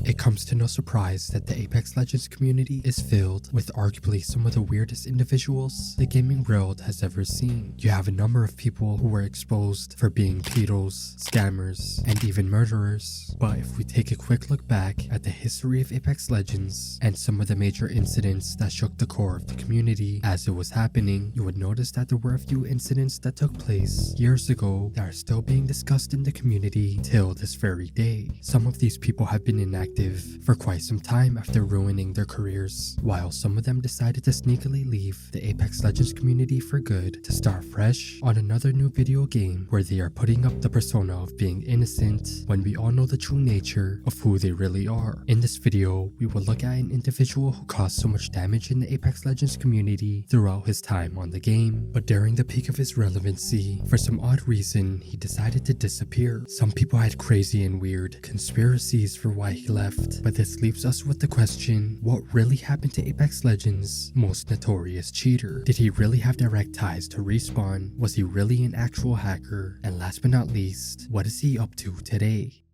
It comes to no surprise that the Apex Legends community is filled with arguably some of the weirdest individuals the gaming world has ever seen. You have a number of people who were exposed for being pedos, scammers, and even murderers. But if we take a quick look back at the history of Apex Legends and some of the major incidents that shook the core of the community as it was happening, you would notice that there were a few incidents that took place years ago that are still being discussed in the community till this very day. Some of these people have been inactive for quite some time after ruining their careers, while some of them decided to sneakily leave the Apex Legends community for good to start fresh on another new video game where they are putting up the persona of being innocent when we all know the true nature of who they really are. In this video, we will look at an individual who caused so much damage in the Apex Legends community throughout his time on the game, but during the peak of his relevancy, for some odd reason, he decided to disappear. Some people had crazy and weird conspiracies for why he left, but this leaves us with the question, what really happened to Apex Legends' most notorious cheater? Did he really have direct ties to Respawn? Was he really an actual hacker? And last but not least, what is he up to today?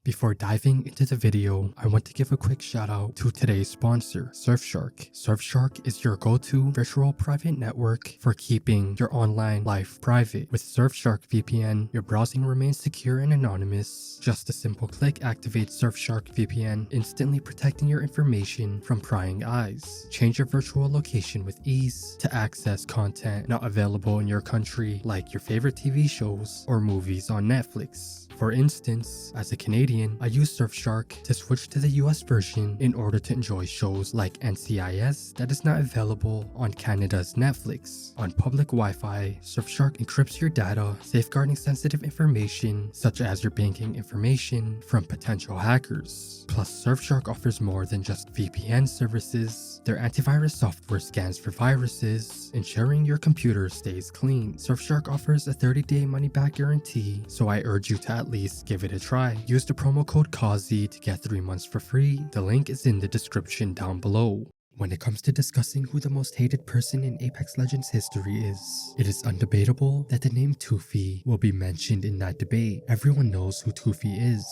Before diving into the video, I want to give a quick shout out to today's sponsor, Surfshark. Surfshark is your go-to virtual private network for keeping your online life private. With Surfshark VPN, your browsing remains secure and anonymous. Just a simple click activates Surfshark VPN, instantly protecting your information from prying eyes. Change your virtual location with ease to access content not available in your country, like your favorite TV shows or movies on Netflix. For instance, as a Canadian, I use Surfshark to switch to the US version in order to enjoy shows like NCIS that is not available on Canada's Netflix. On public Wi-Fi, Surfshark encrypts your data, safeguarding sensitive information such as your banking information from potential hackers. Plus, Surfshark offers more than just VPN services. Their antivirus software scans for viruses, ensuring your computer stays clean. Surfshark offers a 30-day money-back guarantee, so I urge you to at least give it a try. Use the promo code Kazi to get 3 months for free. The link is in the description down below. When it comes to discussing who the most hated person in Apex Legends history is, it is undebatable that the name Tufi will be mentioned in that debate. Everyone knows who Tufi is.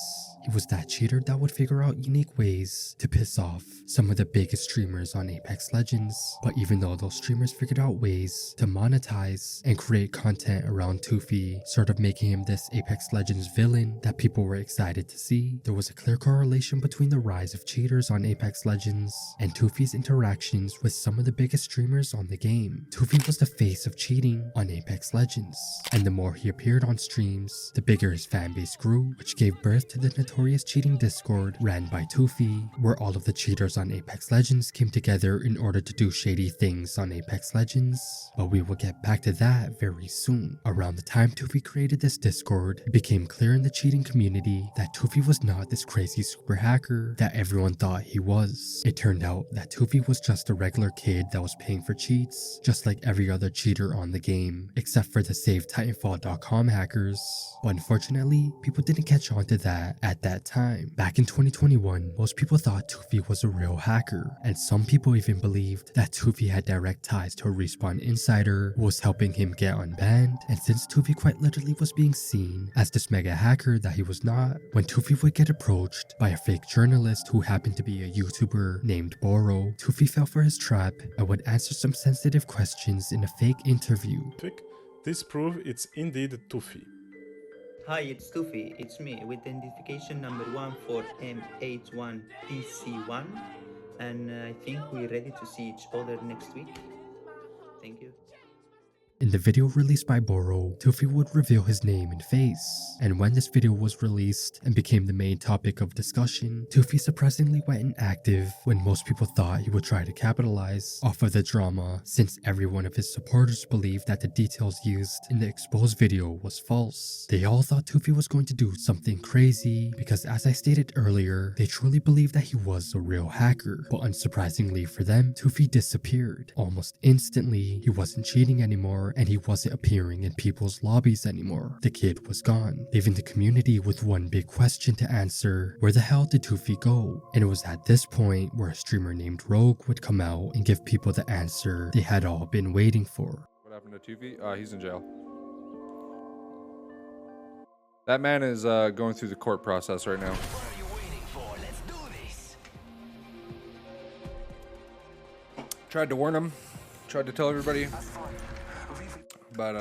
He was that cheater that would figure out unique ways to piss off some of the biggest streamers on Apex Legends. But even though those streamers figured out ways to monetize and create content around Tufi, sort of making him this Apex Legends villain that people were excited to see, there was a clear correlation between the rise of cheaters on Apex Legends and Tufi's interactions with some of the biggest streamers on the game. Tufi was the face of cheating on Apex Legends, and the more he appeared on streams, the bigger his fanbase grew, which gave birth to the notorious cheating Discord ran by Tufi, where all of the cheaters on Apex Legends came together in order to do shady things on Apex Legends. But we will get back to that very soon. Around the time Tufi created this Discord, it became clear in the cheating community that Tufi was not this crazy super hacker that everyone thought he was. It turned out that Tufi was just a regular kid that was paying for cheats, just like every other cheater on the game, except for the SaveTitanfall.com hackers. But unfortunately, people didn't catch on to that at that time. Back in 2021, most people thought Tufi was a real hacker, and some people even believed that Tufi had direct ties to a Respawn insider who was helping him get unbanned. And since Tufi quite literally was being seen as this mega hacker that he was not, when Tufi would get approached by a fake journalist who happened to be a YouTuber named Boro, Tufi fell for his trap and would answer some sensitive questions in a fake interview. This proves it's indeed Tufi. Hi, it's Tufi. It's me with identification number 14M81PC1, and I think we're ready to see each other next week. Thank you. In the video released by Boro, Tufi would reveal his name and face, and when this video was released and became the main topic of discussion, Tufi surprisingly went inactive when most people thought he would try to capitalize off of the drama, since every one of his supporters believed that the details used in the exposed video was false. They all thought Tufi was going to do something crazy because, as I stated earlier, they truly believed that he was a real hacker. But unsurprisingly for them, Tufi disappeared. Almost instantly, he wasn't cheating anymore, and he wasn't appearing in people's lobbies anymore. The kid was gone, leaving the community with one big question to answer: where the hell did Tufi go? And it was at this point where a streamer named Rogue would come out and give people the answer they had all been waiting for. What happened to Tufi? He's in jail. That man is going through the court process right now. What are you waiting for? Let's do Tried to warn him. Tried to tell everybody. But,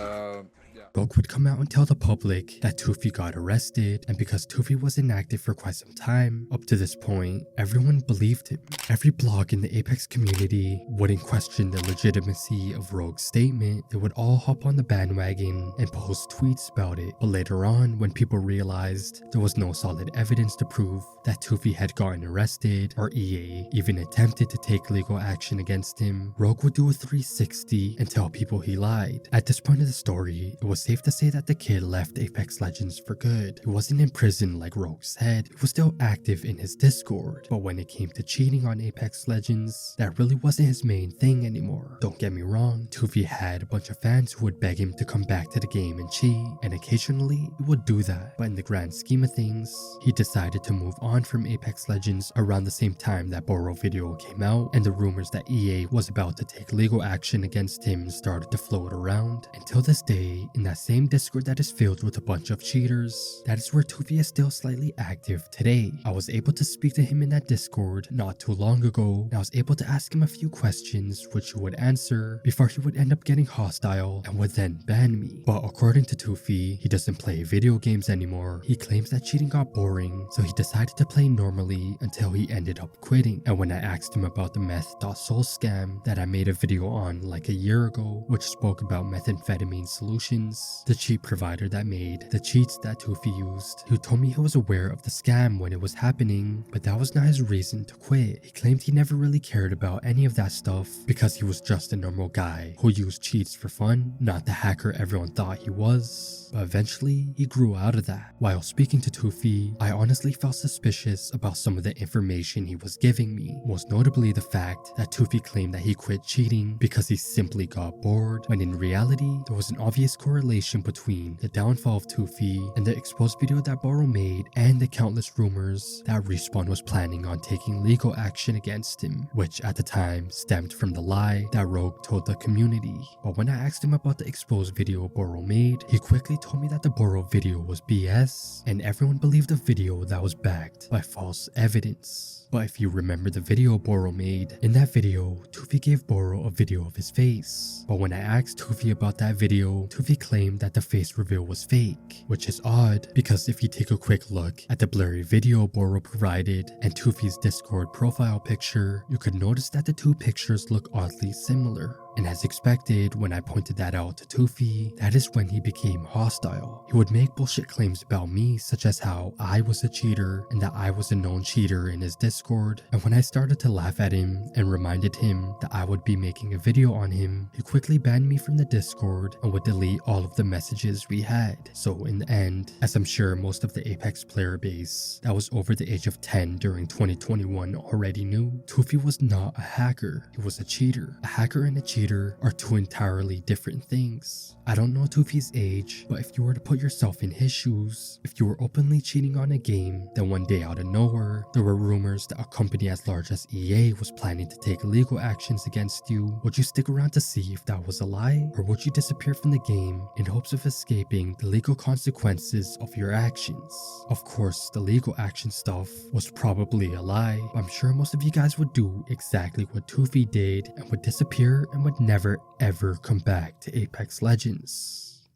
yeah. Rogue would come out and tell the public that Tufi got arrested, and because Tufi was inactive for quite some time, up to this point, everyone believed him. Every blog in the Apex community wouldn't question the legitimacy of Rogue's statement. They would all hop on the bandwagon and post tweets about it. But later on, when people realized there was no solid evidence to prove that Tufi had gotten arrested, or EA even attempted to take legal action against him, Rogue would do a 360 and tell people he lied. At this point of the story, it was safe to say that the kid left Apex Legends for good. He wasn't in prison like Rogue said. He was still active in his Discord. But when it came to cheating on Apex Legends, that really wasn't his main thing anymore. Don't get me wrong, Tufi had a bunch of fans who would beg him to come back to the game and cheat, and occasionally he would do that. But in the grand scheme of things, he decided to move on from Apex Legends around the same time that Boro video came out, and the rumors that EA was about to take legal action against him started to float around. Until this day, in that same Discord that is filled with a bunch of cheaters, that is where Tufi is still slightly active today. I was able to speak to him in that Discord not too long ago, and I was able to ask him a few questions which he would answer before he would end up getting hostile and would then ban me. But according to Tufi, he doesn't play video games anymore. He claims that cheating got boring, so he decided to play normally until he ended up quitting. And when I asked him about the meth.soul scam that I made a video on like a year ago, which spoke about methamphetamine solutions, the cheat provider that made the cheats that Tufi used, he told me he was aware of the scam when it was happening, but that was not his reason to quit. He claimed he never really cared about any of that stuff because he was just a normal guy who used cheats for fun, not the hacker everyone thought he was. But eventually, he grew out of that. While speaking to Tufi, I honestly felt suspicious about some of the information he was giving me, most notably the fact that Tufi claimed that he quit cheating because he simply got bored, when in reality, there was an obvious correlation between the downfall of Tufi and the exposed video that Boro made and the countless rumors that Respawn was planning on taking legal action against him, which at the time stemmed from the lie that Rogue told the community. But when I asked him about the exposed video Boro made, he quickly told me that the Boro video was BS, and everyone believed a video that was backed by false evidence. But if you remember the video Boro made, in that video, Tufi gave Boro a video of his face. But when I asked Tufi about that video, Tufi claimed that the face reveal was fake, which is odd because if you take a quick look at the blurry video Boro provided and Tufi's Discord profile picture, you could notice that the two pictures look oddly similar. And as expected, when I pointed that out to Tufi, that is when he became hostile. He would make bullshit claims about me, such as how I was a cheater and that I was a known cheater in his Discord. And when I started to laugh at him and reminded him that I would be making a video on him, he quickly banned me from the Discord and would delete all of the messages we had. So in the end, as I'm sure most of the Apex player base that was over the age of 10 during 2021 already knew, Tufi was not a hacker. He was a cheater. A hacker and a cheater are two entirely different things. I don't know Tufi's age, but if you were to put yourself in his shoes, if you were openly cheating on a game, then one day out of nowhere, there were rumors that a company as large as EA was planning to take legal actions against you, would you stick around to see if that was a lie? Or would you disappear from the game in hopes of escaping the legal consequences of your actions? Of course, the legal action stuff was probably a lie. I'm sure most of you guys would do exactly what Tufi did and would disappear and would never ever come back to Apex Legends.